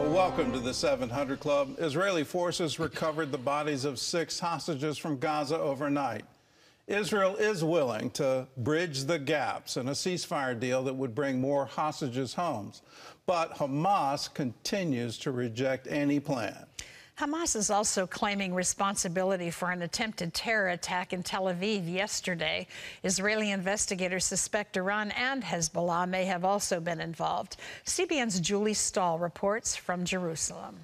Well, welcome to the 700 Club. Israeli forces recovered the bodies of 6 hostages from Gaza overnight. Israel is willing to bridge the gaps in a ceasefire deal that would bring more hostages home. But Hamas continues to reject any plan. Hamas is also claiming responsibility for an attempted terror attack in Tel Aviv yesterday. Israeli investigators suspect Iran and Hezbollah may have also been involved. CBN's Julie Stahl reports from Jerusalem.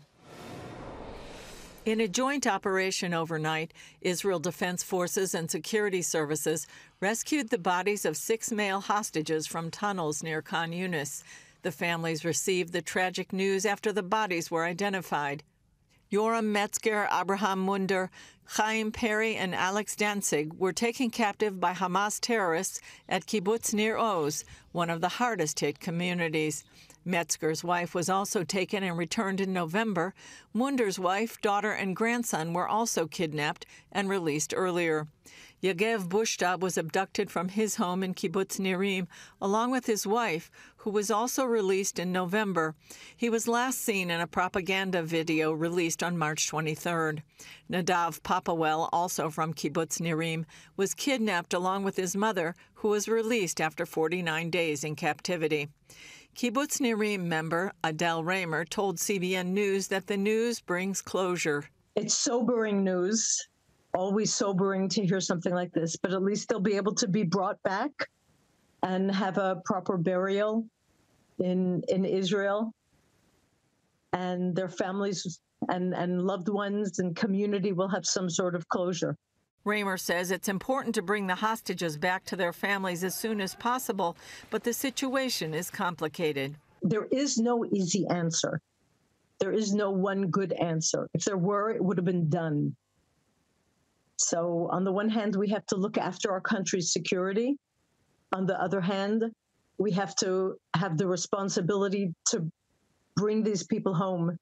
In a joint operation overnight, Israel Defense Forces and security services rescued the bodies of 6 male hostages from tunnels near Khan Yunis. The families received the tragic news after the bodies were identified. Yoram Metzger, Abraham Munder, Chaim Perry, and Alex Danzig were taken captive by Hamas terrorists at Kibbutz Nir Oz, one of the hardest-hit communities. Metzger's wife was also taken and returned in November. Munder's wife, daughter, and grandson were also kidnapped and released earlier. Yagev Bushta was abducted from his home in Kibbutz Nirim, along with his wife, who was also released in November. He was last seen in a propaganda video released on March 23rd. Nadav Papawel, also from Kibbutz Nirim, was kidnapped along with his mother, who was released after 49 days in captivity. Kibbutz Nirim member Adele Raymer told CBN News that the news brings closure. It's sobering news. Always sobering to hear something like this, but at least they'll be able to be brought back and have a proper burial in Israel, and their families and loved ones and community will have some sort of closure. Raymer says it's important to bring the hostages back to their families as soon as possible, but the situation is complicated. There is no easy answer. There is no one good answer. If there were, it would have been done. So on the one hand, we have to look after our country's security. On the other hand, we have to have the responsibility to bring these people home.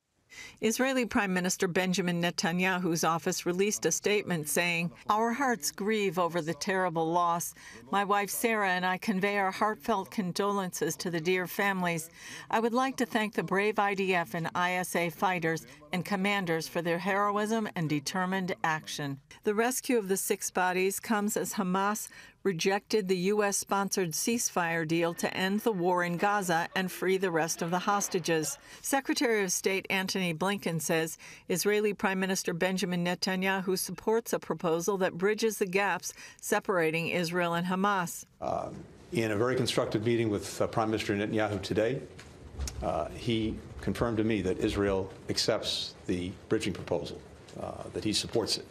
Israeli Prime Minister Benjamin Netanyahu's office released a statement saying, "Our hearts grieve over the terrible loss. My wife Sarah and I convey our heartfelt condolences to the dear families. I would like to thank the brave IDF and ISA fighters and commanders for their heroism and determined action." The rescue of the 6 bodies comes as Hamas rejected the U.S.-sponsored ceasefire deal to end the war in Gaza and free the rest of the hostages. Secretary of State Antony Blinken says Israeli Prime Minister Benjamin Netanyahu supports a proposal that bridges the gaps separating Israel and Hamas. In a very constructive meeting with Prime Minister Netanyahu today, he confirmed to me that Israel accepts the bridging proposal, that he supports it.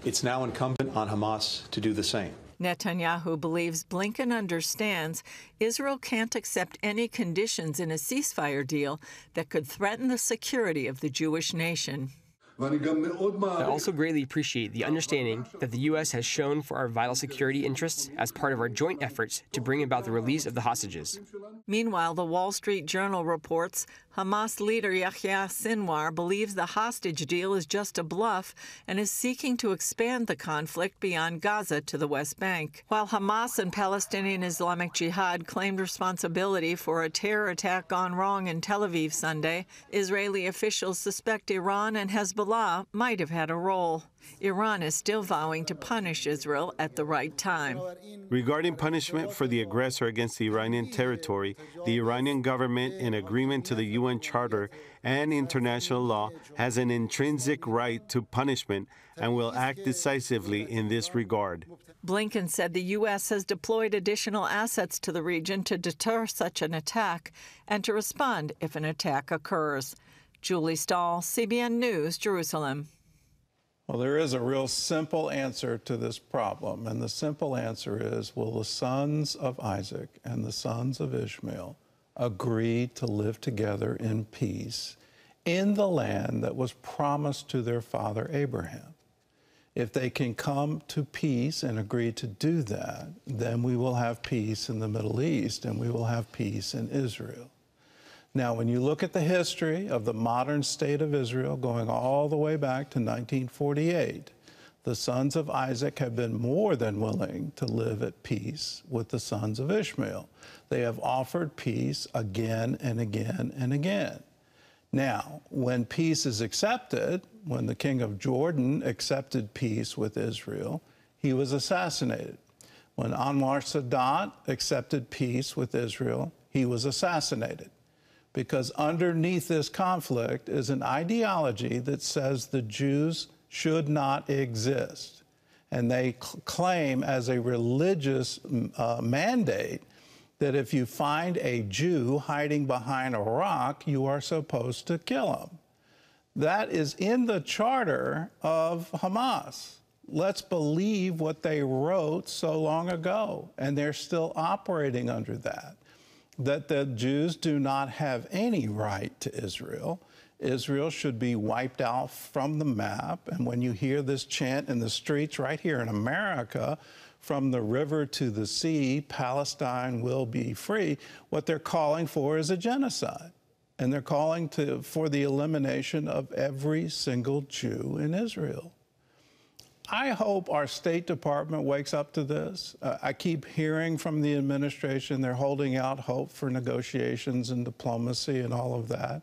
It's now incumbent on Hamas to do the same. Netanyahu believes Blinken understands Israel can't accept any conditions in a ceasefire deal that could threaten the security of the Jewish nation. I also greatly appreciate the understanding that the U.S. has shown for our vital security interests as part of our joint efforts to bring about the release of the hostages. Meanwhile, the Wall Street Journal reports Hamas leader Yahya Sinwar believes the hostage deal is just a bluff and is seeking to expand the conflict beyond Gaza to the West Bank. While Hamas and Palestinian Islamic Jihad claimed responsibility for a terror attack gone wrong in Tel Aviv Sunday, Israeli officials suspect Iran and Hezbollah might have had a role. Iran is still vowing to punish Israel at the right time. Regarding punishment for the aggressor against the Iranian territory, the Iranian government, in agreement to the UN Charter and international law, has an intrinsic right to punishment and will act decisively in this regard. Blinken said the U.S. has deployed additional assets to the region to deter such an attack and to respond if an attack occurs. Julie Stahl, CBN News, Jerusalem. Well, there is a real simple answer to this problem, and the simple answer is, will the sons of Isaac and the sons of Ishmael agree to live together in peace in the land that was promised to their father Abraham? If they can come to peace and agree to do that, then we will have peace in the Middle East and we will have peace in Israel. Now, when you look at the history of the modern state of Israel going all the way back to 1948, the sons of Isaac have been more than willing to live at peace with the sons of Ishmael. They have offered peace again and again and again. Now, when peace is accepted, when the king of Jordan accepted peace with Israel, he was assassinated. When Anwar Sadat accepted peace with Israel, he was assassinated. Because underneath this conflict is an ideology that says the Jews should not exist. And they claim as a religious mandate that if you find a Jew hiding behind a rock, you are supposed to kill him. That is in the charter of Hamas. Let's believe what they wrote so long ago, and they're still operating under that the Jews do not have any right to Israel. Israel should be wiped out from the map. And when you hear this chant in the streets right here in America, from the river to the sea, Palestine will be free, what they're calling for is a genocide. And they're calling for the elimination of every single Jew in Israel. I hope our State Department wakes up to this. I keep hearing from the administration they're holding out hope for negotiations and diplomacy and all of that.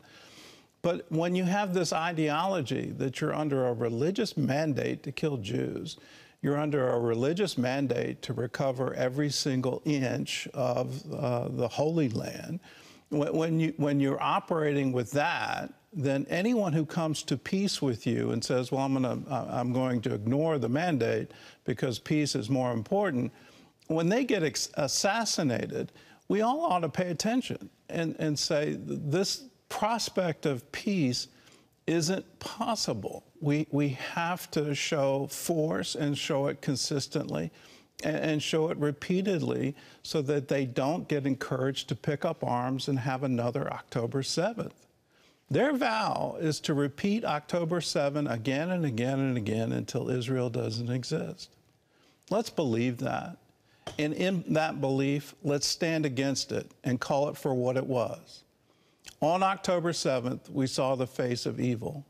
But when you have this ideology that you're under a religious mandate to kill Jews, you're under a religious mandate to recover every single inch of the Holy Land. When you're operating with that, then anyone who comes to peace with you and says, well, I'm going to ignore the mandate because peace is more important, when they get assassinated, we all ought to pay attention and say this prospect of peace isn't possible. We have to show force and show it consistently and show it repeatedly so that they don't get encouraged to pick up arms and have another October 7th. Their vow is to repeat October 7 again and again and again until Israel doesn't exist. Let's believe that. And in that belief, let's stand against it and call it for what it was. On October 7th, we saw the face of evil.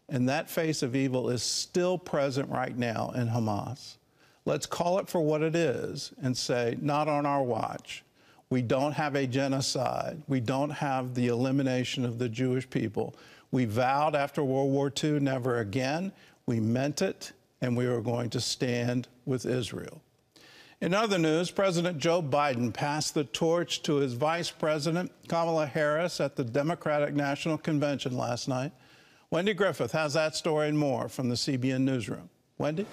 And that face of evil is still present right now in Hamas. Let's call it for what it is and say, not on our watch. We don't have a genocide. We don't have the elimination of the Jewish people. We vowed after World War II, never again. We meant it, and we are going to stand with Israel. In other news, President Joe Biden passed the torch to his Vice President, Kamala Harris, at the Democratic National Convention last night. Wendy Griffith has that story and more from the CBN Newsroom. Wendy?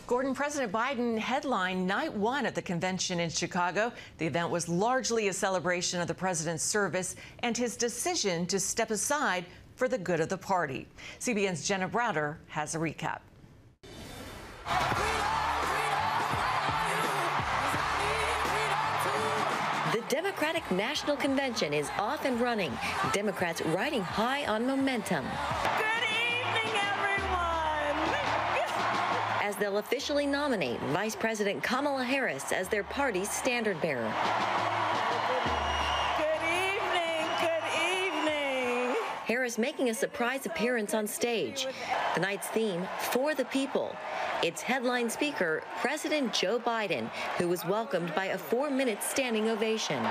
Gordon, President Biden headlined night one at the convention in Chicago. The event was largely a celebration of the president's service and his decision to step aside for the good of the party. CBN's Jenna Browder has a recap. The Democratic National Convention is off and running. Democrats riding high on momentum. As they'll officially nominate Vice President Kamala Harris as their party's standard bearer. Good evening, good evening. Harris making a surprise appearance on stage. The night's theme, For the People. Its headline speaker, President Joe Biden, who was welcomed by a 4-minute standing ovation.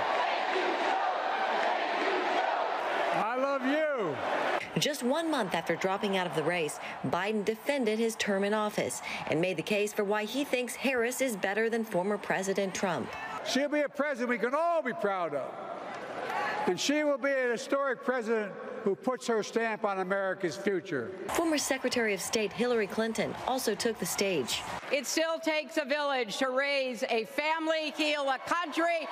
I love you. Just 1 month after dropping out of the race, Biden defended his term in office and made the case for why he thinks Harris is better than former President Trump. She'll be a president we can all be proud of. And she will be an historic president who puts her stamp on America's future. Former Secretary of State Hillary Clinton also took the stage. It still takes a village to raise a family, heal a country,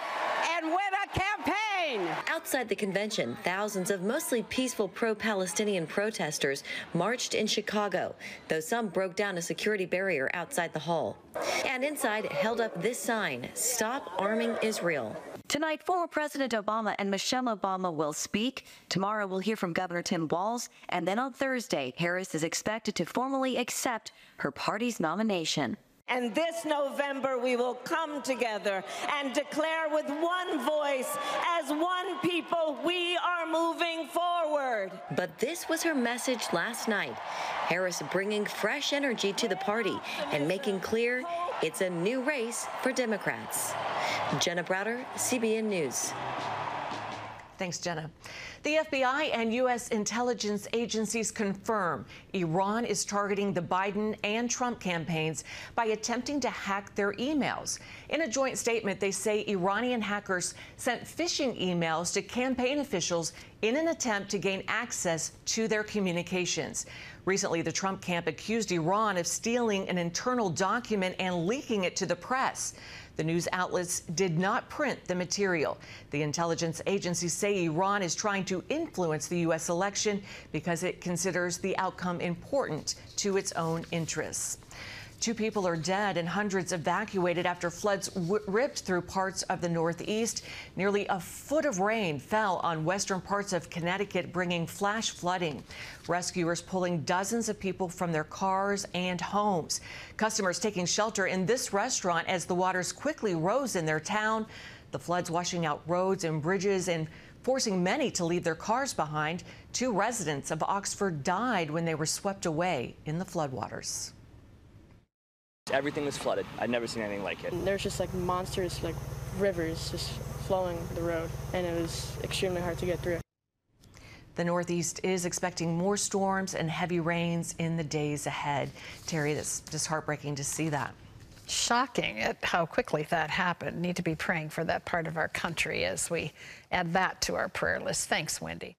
and win a campaign. Outside the convention, thousands of mostly peaceful pro-Palestinian protesters marched in Chicago, though some broke down a security barrier outside the hall. And inside held up this sign, Stop Arming Israel. Tonight, former President Obama and Michelle Obama will speak. Tomorrow, we'll hear from Governor Tim Walz. And then on Thursday, Harris is expected to formally accept her party's nomination. And this November, we will come together and declare with one voice, as one people, we are moving forward. But this was her message last night. Harris bringing fresh energy to the party and making clear it's a new race for Democrats. Jenna Browder, CBN News. Thanks, Jenna. The FBI and U.S. intelligence agencies confirm Iran is targeting the Biden and Trump campaigns by attempting to hack their emails. In a joint statement, they say Iranian hackers sent phishing emails to campaign officials in an attempt to gain access to their communications. Recently, the Trump camp accused Iran of stealing an internal document and leaking it to the press. The news outlets did not print the material. The intelligence agencies say Iran is trying to influence the U.S. election because it considers the outcome important to its own interests. 2 people are dead and hundreds evacuated after floods ripped through parts of the Northeast. Nearly a foot of rain fell on western parts of Connecticut, bringing flash flooding. Rescuers pulling dozens of people from their cars and homes. Customers taking shelter in this restaurant as the waters quickly rose in their town. The floods washing out roads and bridges and forcing many to leave their cars behind. 2 residents of Oxford died when they were swept away in the floodwaters. Everything was flooded. I'd never seen anything like it. There's just like monsters, like rivers just flowing the road, and it was extremely hard to get through. The Northeast is expecting more storms and heavy rains in the days ahead. Terry, that's just heartbreaking to see that. Shocking at how quickly that happened. Need to be praying for that part of our country as we add that to our prayer list. Thanks, Wendy.